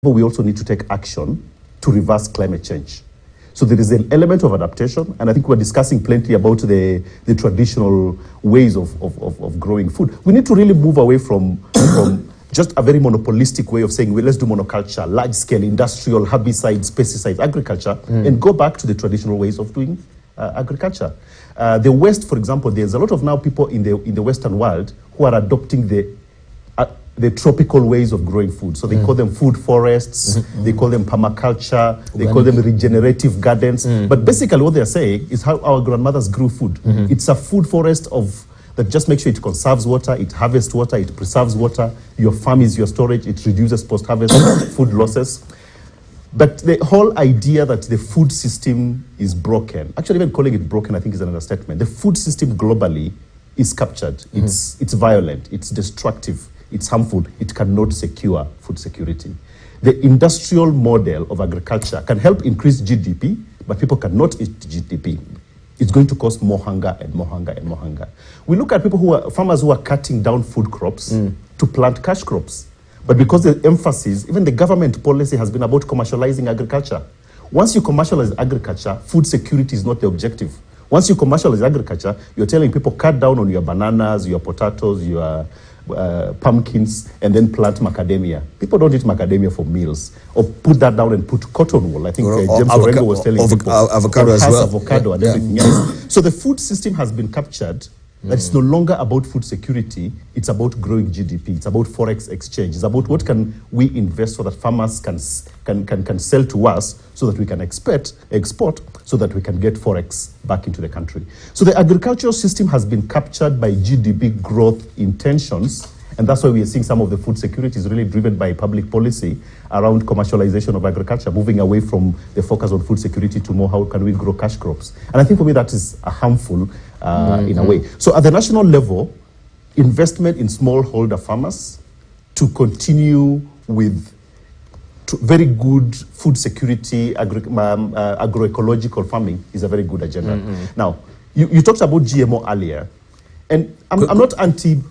but we also need to take action to reverse climate change. So there is an element of adaptation, and I think we're discussing plenty about the traditional ways of growing food. We need to really move away from just a very monopolistic way of saying, well, let's do monoculture, large-scale industrial herbicides, pesticides, agriculture, and go back to the traditional ways of doing agriculture. The West, for example, there's a lot of now people in the Western world who are adopting the tropical ways of growing food. So they call them food forests, they call them permaculture, they call them regenerative gardens. But basically what they're saying is how our grandmothers grew food. It's a food forest that just makes sure it conserves water, it harvests water, it preserves water. Your farm is your storage, it reduces post-harvest food losses. But the whole idea that the food system is broken, actually even calling it broken I think is an understatement. The food system globally is captured. It's violent, it's destructive, it's harmful, it cannot secure food security. The industrial model of agriculture can help increase GDP, but people cannot eat GDP. It's going to cause more hunger and more hunger and more hunger. We look at farmers who are cutting down food crops to plant cash crops. But because the emphasis, even the government policy has been about commercializing agriculture. Once you commercialize agriculture, food security is not the objective. Once you commercialize agriculture, you're telling people cut down on your bananas, your potatoes, your pumpkins, and then plant macadamia. People don't eat macadamia for meals. Or put that down and put cotton wool. I think James Orengo was telling people. Avocado as well. Avocado and everything else. So the food system has been captured. That it's no longer about food security, it's about growing GDP, it's about forex exchange, it's about what can we invest so that farmers can sell to us so that we can export so that we can get forex back into the country. So the agricultural system has been captured by GDP growth intentions, and that's why we are seeing some of the food security is really driven by public policy around commercialization of agriculture, moving away from the focus on food security to more how can we grow cash crops. And I think for me that is harmful in a way. So at the national level, investment in smallholder farmers to continue with very good food security, agroecological farming is a very good agenda. Now, you talked about GMO earlier, and I'm not anti